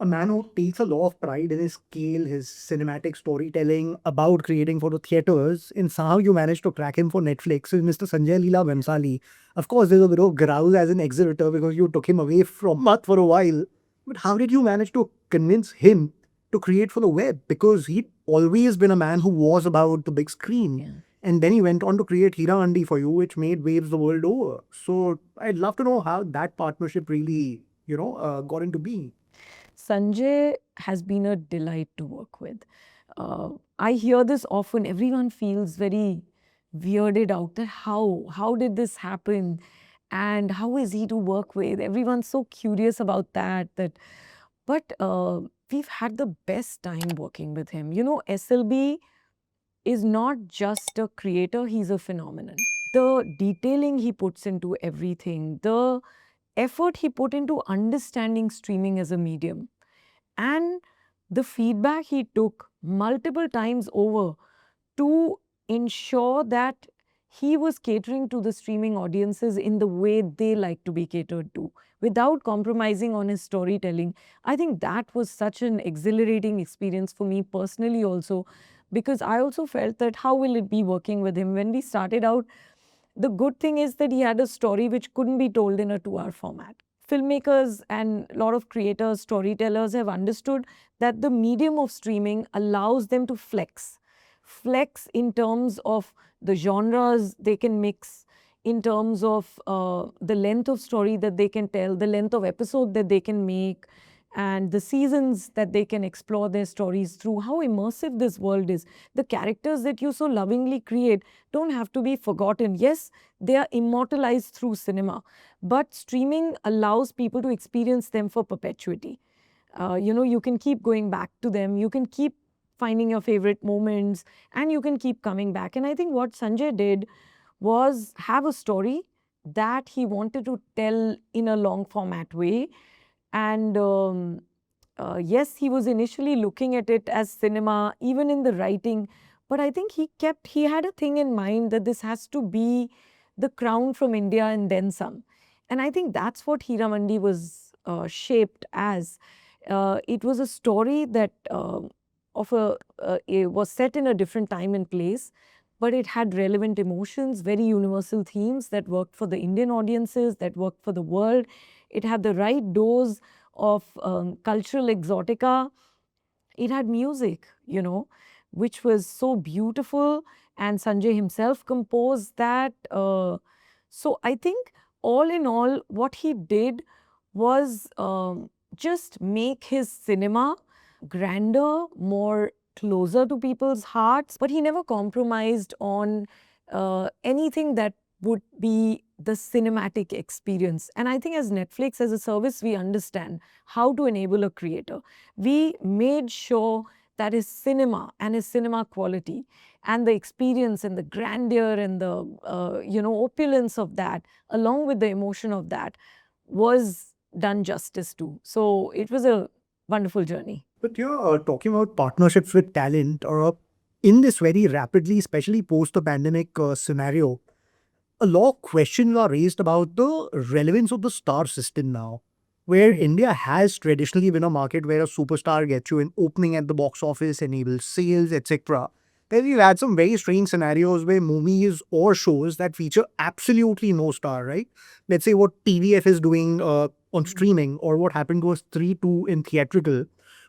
a man who takes a lot of pride in his scale, his cinematic storytelling about creating for the theaters. And somehow you managed to crack him for Netflix is Mr. Sanjay Leela Bhansali. Of course, there's a bit of growl as an exhibitor because you took him away from Math for a while. But how did you manage to convince him to create for the web? Because he'd always been a man who was about the big screen. Yeah. And then he went on to create Hira Andi for you, which made waves the world over. So I'd love to know how that partnership really, got into being. Sanjay has been a delight to work with. I hear this often. Everyone feels very weirded out that how did this happen, and how is he to work with? Everyone's so curious about that. But we've had the best time working with him. SLB is not just a creator; he's a phenomenon. The detailing he puts into everything, the effort he put into understanding streaming as a medium, and the feedback he took multiple times over to ensure that he was catering to the streaming audiences in the way they like to be catered to without compromising on his storytelling. I think that was such an exhilarating experience for me personally also, because I also felt that how will it be working with him when we started out. The good thing is that he had a story which couldn't be told in a 2-hour format. Filmmakers and a lot of creators, storytellers have understood that the medium of streaming allows them to flex in terms of the genres they can mix, in terms of the length of story that they can tell, the length of episode that they can make, and the seasons that they can explore their stories through, how immersive this world is. The characters that you so lovingly create don't have to be forgotten. Yes, they are immortalized through cinema, but streaming allows people to experience them for perpetuity. You can keep going back to them, you can keep finding your favorite moments, and you can keep coming back. And I think what Sanjay did was have a story that he wanted to tell in a long format way. And yes, he was initially looking at it as cinema, even in the writing. But I think he had a thing in mind that this has to be the crown from India and then some. And I think that's what Hiramandi was shaped as. It was a story that it was set in a different time and place, but it had relevant emotions, very universal themes that worked for the Indian audiences, that worked for the world. It had the right dose of cultural exotica. It had music, which was so beautiful, and Sanjay himself composed that. So I think all in all, what he did was just make his cinema grander, more closer to people's hearts, but he never compromised on anything that would be the cinematic experience. And I think as Netflix, as a service, we understand how to enable a creator. We made sure that his cinema and his cinema quality and the experience and the grandeur and the opulence of that, along with the emotion of that, was done justice to. So it was a wonderful journey. But you're talking about partnerships with talent, or in this very rapidly, especially post the pandemic scenario, a lot of questions are raised about the relevance of the star system now, where India has traditionally been a market where a superstar gets you an opening at the box office, enables sales, etc. Then we've had some very strange scenarios where movies or shows that feature absolutely no star, right? Let's say what TVF is doing on streaming, or what happened to us 3-2 in theatrical,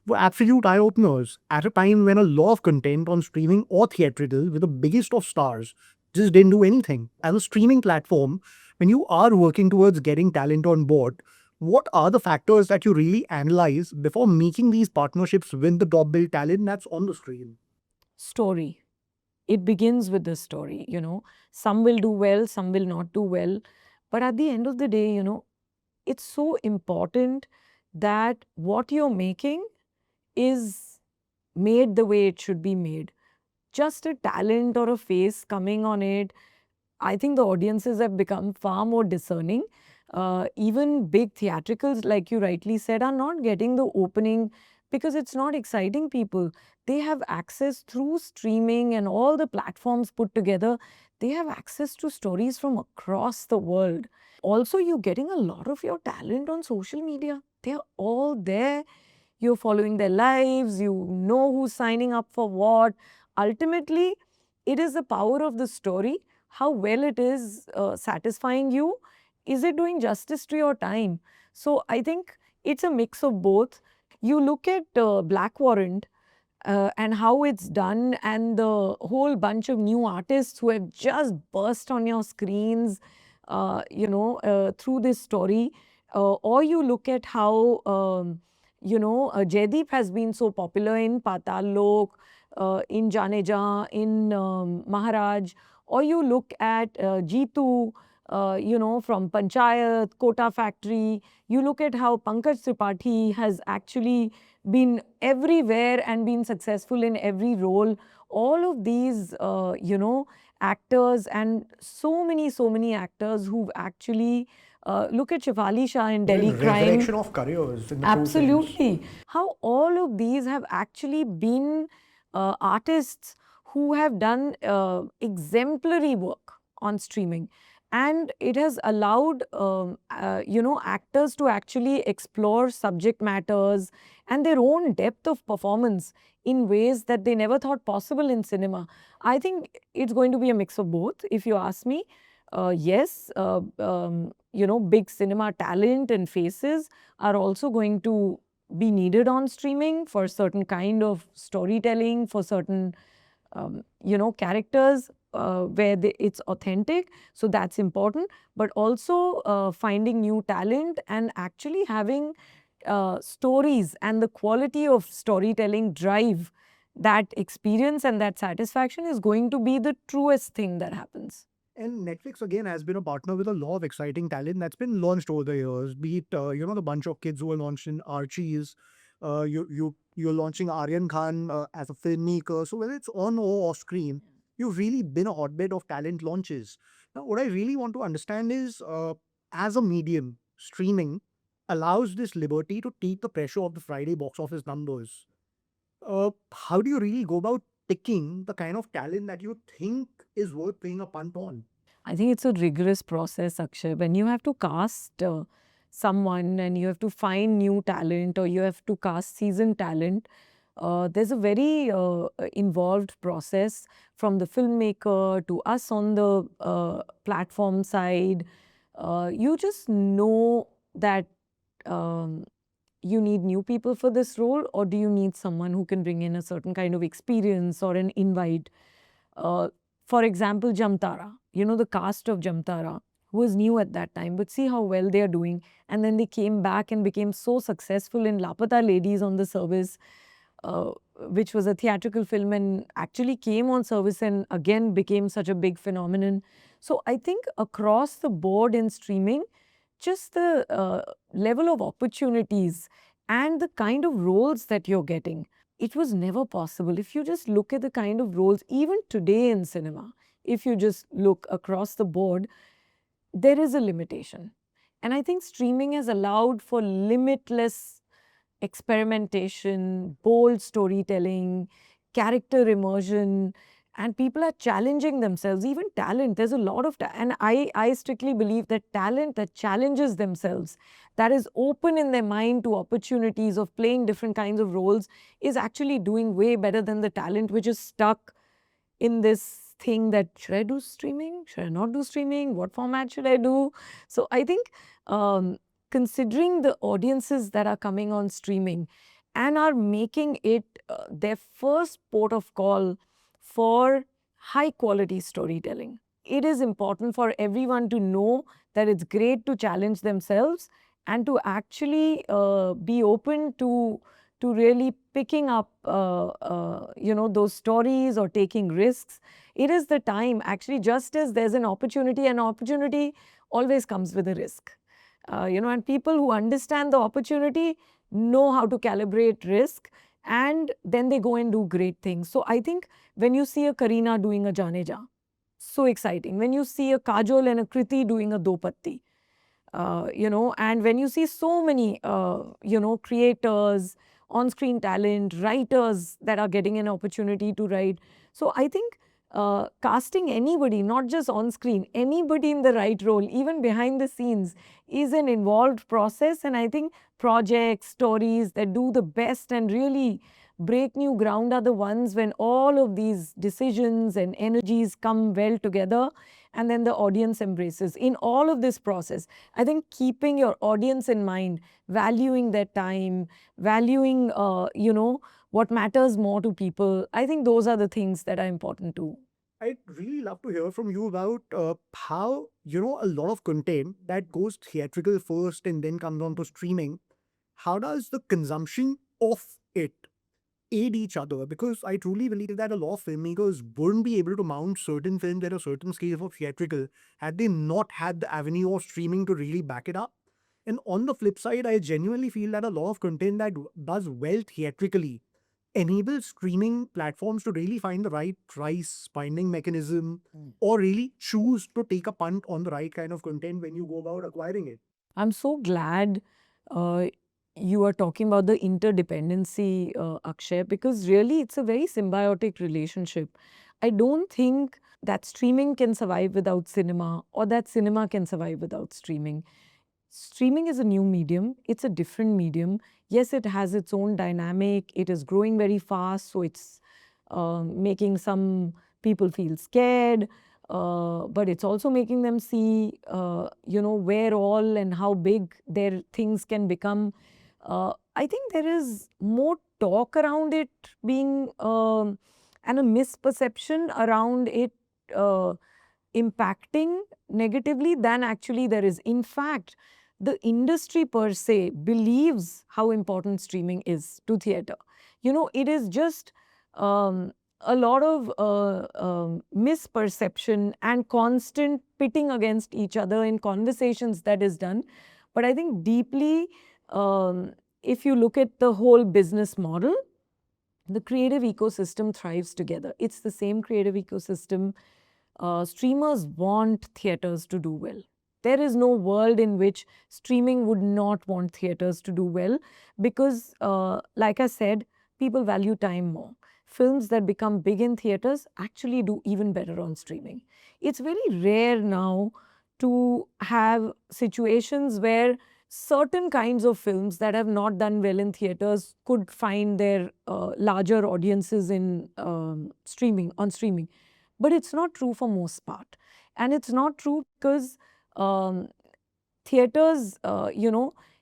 were absolute eye openers at a time when a lot of content on streaming or theatrical with the biggest of stars just didn't do anything. As a streaming platform, when you are working towards getting talent on board, what are the factors that you really analyze before making these partnerships with the top build talent that's on the screen? Story. It begins with the story. Some will do well, some will not do well. But at the end of the day, it's so important that what you're making is made the way it should be made. Just a talent or a face coming on it, I think the audiences have become far more discerning. Even big theatricals, like you rightly said, are not getting the opening because it's not exciting people. They have access through streaming and all the platforms put together. They have access to stories from across the world. Also, you're getting a lot of your talent on social media. They're all there, you're following their lives, you know who's signing up for what. Ultimately, it is the power of the story, how well it is satisfying you. Is it doing justice to your time? So I think it's a mix of both. You look at Black Warrant and how it's done, and the whole bunch of new artists who have just burst on your screens, through this story. Or you look at how, Jaideep has been so popular in Patal Lok, in Janeja, in Maharaj. Or you look at Jeetu, from Panchayat, Kota Factory. You look at how Pankaj Tripathi has actually been everywhere and been successful in every role. All of these, actors, and so many actors who've actually, look at Shefali Shah in Delhi Crime. Resurrection of careers in the true sense. Absolutely. How all of these have actually been artists who have done exemplary work on streaming. And it has allowed, actors to actually explore subject matters and their own depth of performance in ways that they never thought possible in cinema. I think it's going to be a mix of both, if you ask me. Yes, big cinema talent and faces are also going to be needed on streaming for certain kind of storytelling, for certain, characters where it's authentic. So that's important. But also finding new talent and actually having stories and the quality of storytelling drive that experience and that satisfaction is going to be the truest thing that happens. And Netflix again has been a partner with a lot of exciting talent that's been launched over the years. Be it the bunch of kids who were launched in Archies, you're launching Aryan Khan as a filmmaker. So whether it's on or off screen, you've really been a hotbed of talent launches. Now, what I really want to understand is, as a medium, streaming allows this liberty to take the pressure of the Friday box office numbers. How do you really go about picking the kind of talent that you think is worth paying a punt on? I think it's a rigorous process, Akshay. When you have to cast someone and you have to find new talent, or you have to cast seasoned talent, there's a very involved process from the filmmaker to us on the platform side. You just know that you need new people for this role, or do you need someone who can bring in a certain kind of experience or an invite? For example, Jamtara, the cast of Jamtara was new at that time, but see how well they are doing. And then they came back and became so successful in Lapata Ladies on the Service, which was a theatrical film, and actually came on service and again became such a big phenomenon. So I think across the board in streaming, just the level of opportunities and the kind of roles that you're getting, it was never possible. If you just look at the kind of roles, even today in cinema, if you just look across the board, there is a limitation. And I think streaming has allowed for limitless experimentation, bold storytelling, character immersion, and people are challenging themselves. Even talent, there's a lot of and I strictly believe that talent that challenges themselves, that is open in their mind to opportunities of playing different kinds of roles, is actually doing way better than the talent which is stuck in this thing that, should I do streaming? Should I not do streaming? What format should I do? So I think considering the audiences that are coming on streaming and are making it their first port of call for high quality storytelling, it is important for everyone to know that it's great to challenge themselves and to actually be open to really picking up those stories or taking risks. It is the time, actually, just as there's an opportunity always comes with a risk. And people who understand the opportunity know how to calibrate risk, and then they go and do great things. So I think when you see a Kareena doing a Janeja, so exciting. When you see a Kajol and a Kriti doing a Dopatti, and when you see so many, creators, on-screen talent, writers that are getting an opportunity to write. So I think casting anybody, not just on screen, anybody in the right role, even behind the scenes, is an involved process. And I think projects, stories that do the best and really break new ground are the ones when all of these decisions and energies come well together and then the audience embraces. In all of this process, I think keeping your audience in mind, valuing their time, valuing, what matters more to people, I think those are the things that are important too. I'd really love to hear from you about how, a lot of content that goes theatrical first and then comes on to streaming, how does the consumption of it aid each other? Because I truly believe that a lot of filmmakers wouldn't be able to mount certain films at a certain scale for theatrical had they not had the avenue of streaming to really back it up. And on the flip side, I genuinely feel that a lot of content that does well theatrically enables streaming platforms to really find the right price finding mechanism or really choose to take a punt on the right kind of content when you go about acquiring it. I'm so glad uh, you are talking about the interdependency, Akshay, because really it's a very symbiotic relationship. I don't think that streaming can survive without cinema or that cinema can survive without streaming. Streaming is a new medium, it's a different medium. Yes, it has its own dynamic, it is growing very fast, so it's making some people feel scared. But it's also making them see, where all and how big their things can become. I think there is more talk around it being and a misperception around it impacting negatively than actually there is. In fact, the industry per se believes how important streaming is to theatre. It is just a lot of misperception and constant pitting against each other in conversations that is done. But I think deeply, if you look at the whole business model, the creative ecosystem thrives together. It's the same creative ecosystem. Streamers want theaters to do well. There is no world in which streaming would not want theaters to do well because, like I said, people value time more. Films that become big in theaters actually do even better on streaming. It's very rare now to have situations where certain kinds of films that have not done well in theaters could find their larger audiences in streaming on streaming. But it's not true for most part, and it's not true because um, theaters,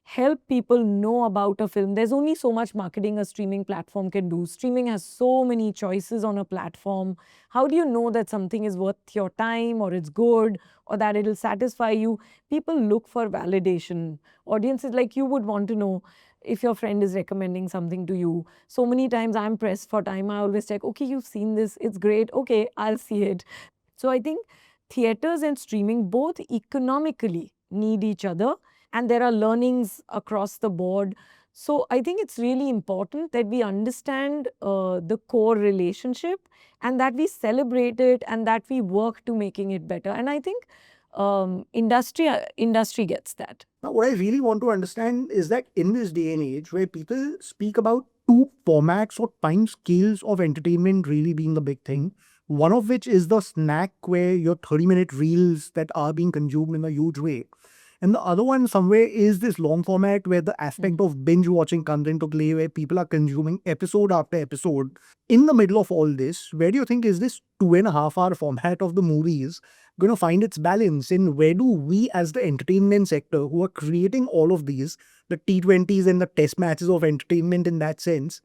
help people know about a film. There's only so much marketing a streaming platform can do. Streaming has so many choices on a platform. How do you know that something is worth your time or it's good or that it'll satisfy you? People look for validation. Audiences like you would want to know if your friend is recommending something to you. So many times I'm pressed for time. I always check, okay, you've seen this, it's great. Okay, I'll see it. So I think theaters and streaming both economically need each other, and there are learnings across the board. So I think it's really important that we understand the core relationship and that we celebrate it and that we work to making it better. And I think industry gets that. Now, what I really want to understand is that in this day and age where people speak about two formats or time scales of entertainment really being the big thing, one of which is the snack where your 30-minute reels that are being consumed in a huge way. And the other one somewhere is this long format where the aspect of binge watching content to play where people are consuming episode after episode. In the middle of all this, where do you think is this 2.5 hour format of the movies going to find its balance? And where do we as the entertainment sector who are creating all of these, the T20s and the test matches of entertainment in that sense,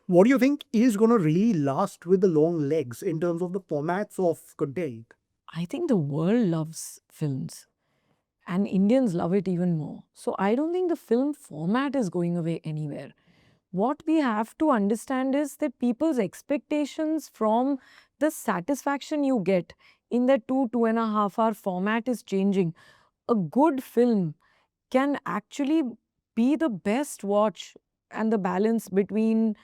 what do you think is going to really last with the long legs in terms of the formats of content? I think the world loves films and Indians love it even more. So I don't think the film format is going away anywhere. What we have to understand is that people's expectations from the satisfaction you get in the 2.5 hour format is changing. A good film can actually be the best watch, and the balance between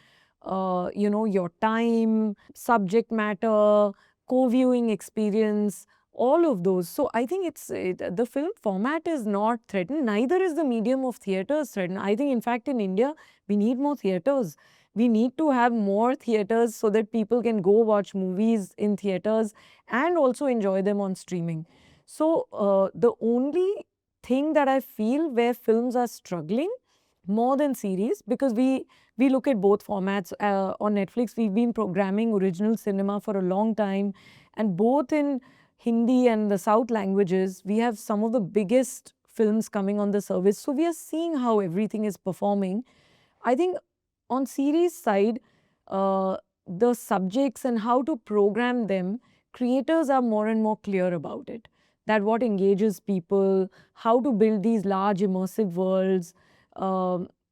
your time, subject matter, co-viewing experience, all of those. So I think the film format is not threatened, neither is the medium of theatres threatened. I think in fact in India, we need more theatres. We need to have more theatres so that people can go watch movies in theatres and also enjoy them on streaming. So the only thing that I feel where films are struggling more than series, because we look at both formats. On Netflix, we've been programming original cinema for a long time, and both in Hindi and the South languages, we have some of the biggest films coming on the service. So we are seeing how everything is performing. I think on series side, the subjects and how to program them, creators are more and more clear about it. That what engages people, how to build these large immersive worlds.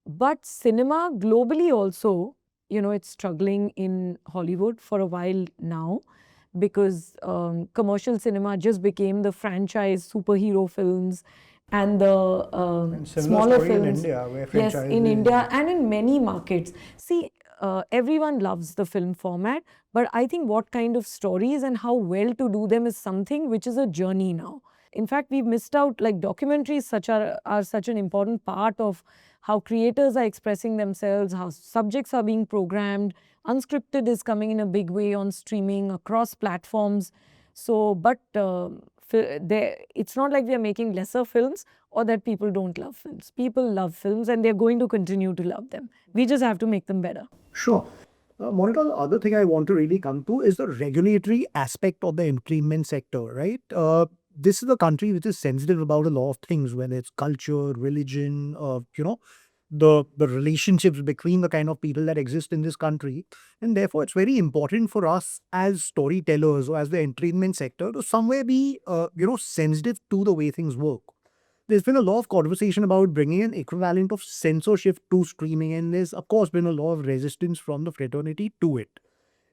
But cinema globally also, it's struggling in Hollywood for a while now, because commercial cinema just became the franchise superhero films and the And similar smaller story in films. India, where Yes, in franchises- India and in many markets. See, everyone loves the film format, but I think what kind of stories and how well to do them is something which is a journey now. In fact, we've missed out, like documentaries are such an important part of how creators are expressing themselves, how subjects are being programmed. Unscripted is coming in a big way on streaming across platforms. So, but it's not like we are making lesser films or that people don't love films. People love films and they're going to continue to love them. We just have to make them better. Sure. Monica, the other thing I want to really come to is the regulatory aspect of the entertainment sector, right? This is a country which is sensitive about a lot of things, whether it's culture, religion, the relationships between the kind of people that exist in this country. And therefore, it's very important for us as storytellers or as the entertainment sector to somewhere be, sensitive to the way things work. There's been a lot of conversation about bringing an equivalent of censorship to streaming, and there's, of course, been a lot of resistance from the fraternity to it.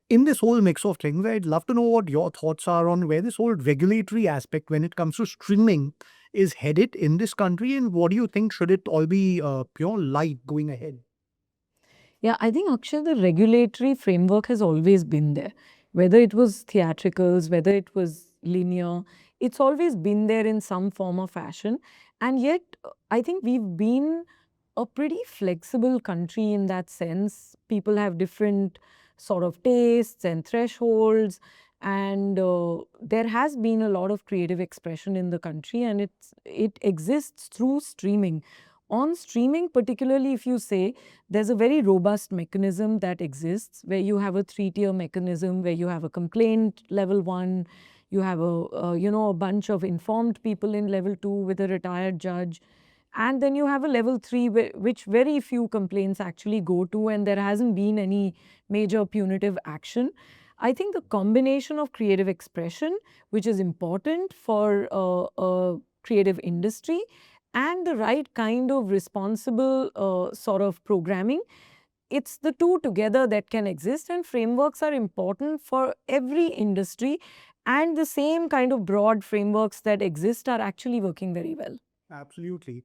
In this whole mix of things, I'd love to know what your thoughts are on where this whole regulatory aspect when it comes to streaming is headed in this country, and what do you think should it all be pure light going ahead? Yeah, I think Akshay, the regulatory framework has always been there. Whether it was theatricals, whether it was linear, it's always been there in some form or fashion. And yet, I think we've been a pretty flexible country in that sense. People have different sort of tastes and thresholds, and there has been a lot of creative expression in the country, and it exists through streaming. On streaming, particularly, if you say, there's a very robust mechanism that exists where you have a 3-tier mechanism, where you have a complaint level 1, you have a bunch of informed people in level 2 with a retired judge, and then you have a level 3 which very few complaints actually go to, and there hasn't been any major punitive action. I think the combination of creative expression, which is important for a creative industry, and the right kind of responsible sort of programming, it's the two together that can exist, and frameworks are important for every industry, and the same kind of broad frameworks that exist are actually working very well. Absolutely.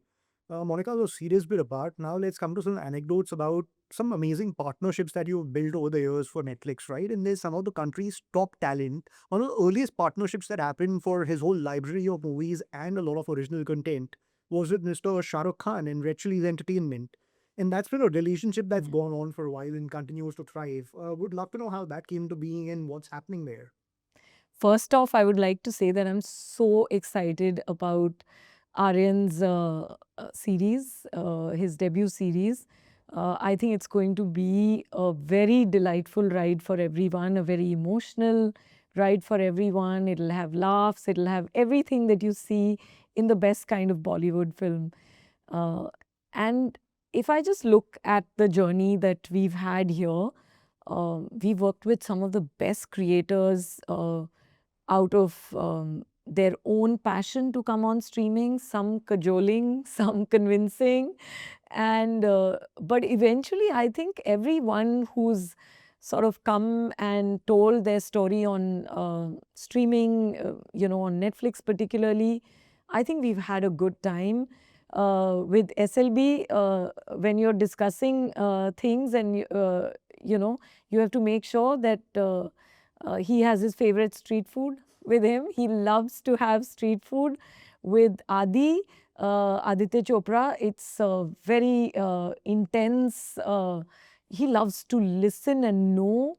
Monica, those serious bit apart. Now let's come to some anecdotes about some amazing partnerships that you've built over the years for Netflix, right? And there's some of the country's top talent. One of the earliest partnerships that happened for his whole library of movies and a lot of original content was with Mr. Shah Rukh Khan and Red Chillies Entertainment. And that's been a relationship that's gone on for a while and continues to thrive. Would love to know how that came to being and what's happening there. First off, I would like to say that I'm so excited about Aryan's series, his debut series. I think it's going to be a very delightful ride for everyone, a very emotional ride for everyone. It'll have laughs, it'll have everything that you see in the best kind of Bollywood film. And if I just look at the journey that we've had here, we've worked with some of the best creators out of their own passion to come on streaming, some cajoling, some convincing. And but eventually, I think everyone who's sort of come and told their story on streaming, on Netflix particularly, I think we've had a good time. With SLB, when you're discussing things and you have to make sure that he has his favorite street food. with him. He loves to have street food with Aditya Chopra. It's very intense. He loves to listen and know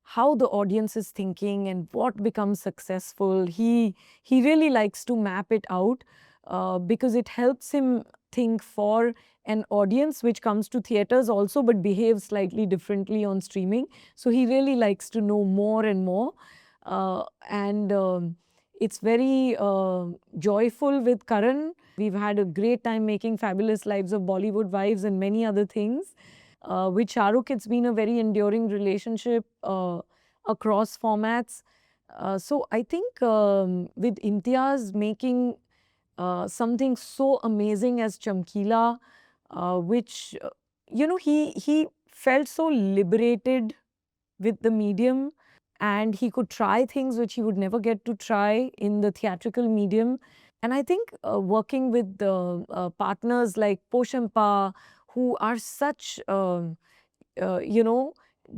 how the audience is thinking and what becomes successful. He really likes to map it out because it helps him think for an audience which comes to theaters also but behaves slightly differently on streaming. So he really likes to know more and more. And it's very joyful with Karan. We've had a great time making Fabulous Lives of Bollywood Wives and many other things. With Shah Rukh, it's been a very enduring relationship across formats. So I think with Imtiaz making something so amazing as Chamkila, which, he felt so liberated with the medium, and he could try things which he would never get to try in the theatrical medium. And I think working with partners like Poshampa, who are such,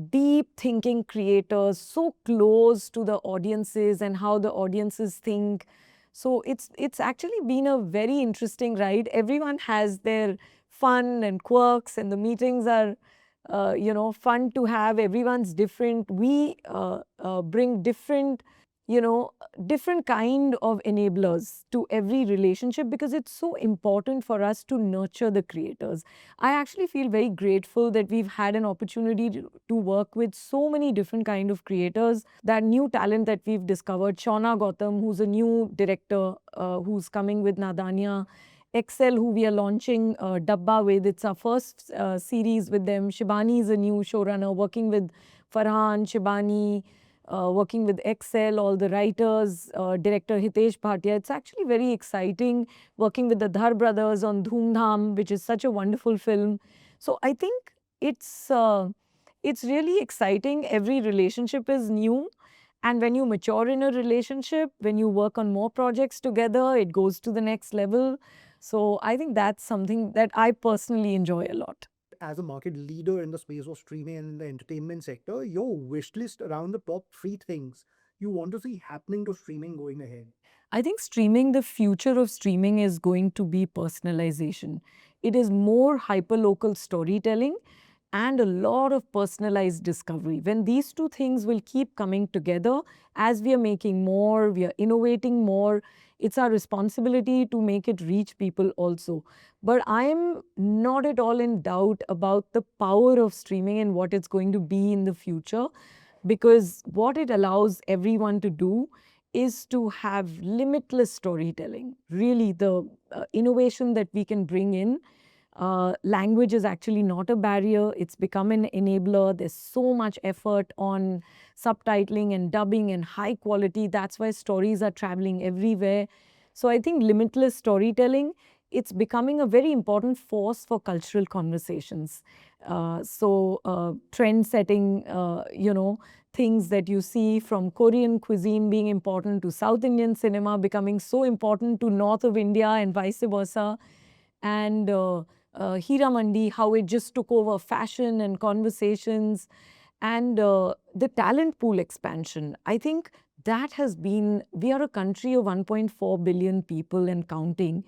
deep thinking creators, so close to the audiences and how the audiences think. So it's actually been a very interesting ride. Everyone has their fun and quirks, and the meetings are fun to have. Everyone's different. We bring different, you know, different kind of enablers to every relationship because it's so important for us to nurture the creators. I actually feel very grateful that we've had an opportunity to work with so many different kind of creators. That new talent that we've discovered, Shauna Gautam, who's a new director who's coming with Nadanya. Excel, who we are launching Dabba with. It's our first series with them. Shibani is a new showrunner, working with Farhan, Shibani, working with Excel, all the writers, director Hitesh Bhatia. It's actually very exciting working with the Dhar brothers on Dhoom Dham, which is such a wonderful film. So I think it's really exciting. Every relationship is new. And when you mature in a relationship, when you work on more projects together, it goes to the next level. So I think that's something that I personally enjoy a lot. As a market leader in the space of streaming and in the entertainment sector, your wish list around the top three things you want to see happening to streaming going ahead. I think the future of streaming is going to be personalization. It is more hyperlocal storytelling and a lot of personalized discovery. When these two things will keep coming together, as we are making more, we are innovating more, it's our responsibility to make it reach people also. But I'm not at all in doubt about the power of streaming and what it's going to be in the future, because what it allows everyone to do is to have limitless storytelling. Really, the innovation that we can bring in. Language is actually not a barrier. It's become an enabler. There's so much effort on subtitling and dubbing and high quality. That's why stories are traveling everywhere. So I think limitless storytelling, it's becoming a very important force for cultural conversations. Trend setting, things that you see, from Korean cuisine being important to South Indian cinema becoming so important to north of India and vice versa. And Hira Mandi, how it just took over fashion and conversations, and the talent pool expansion. I think that has been, we are a country of 1.4 billion people and counting,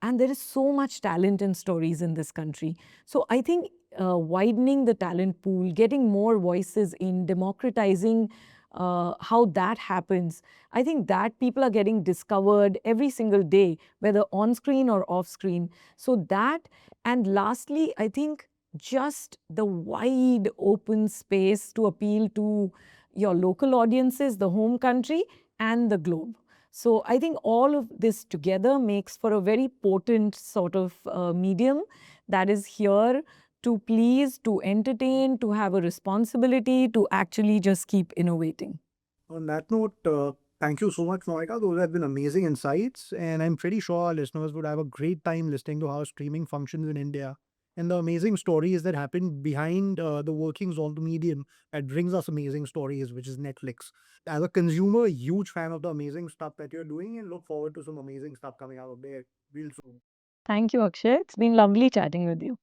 and there is so much talent and stories in this country. So I think widening the talent pool, getting more voices in, democratizing how that happens. I think that people are getting discovered every single day, whether on screen or off screen. So that, and lastly, I think just the wide open space to appeal to your local audiences, the home country, and the globe. So I think all of this together makes for a very potent sort of medium that is here to please, to entertain, to have a responsibility, to actually just keep innovating. On that note, thank you so much, Monica. Those have been amazing insights, and I'm pretty sure our listeners would have a great time listening to how streaming functions in India and the amazing stories that happen behind the workings of the medium that brings us amazing stories, which is Netflix. As a consumer, huge fan of the amazing stuff that you're doing, and look forward to some amazing stuff coming out of there real soon. Thank you, Akshay. It's been lovely chatting with you.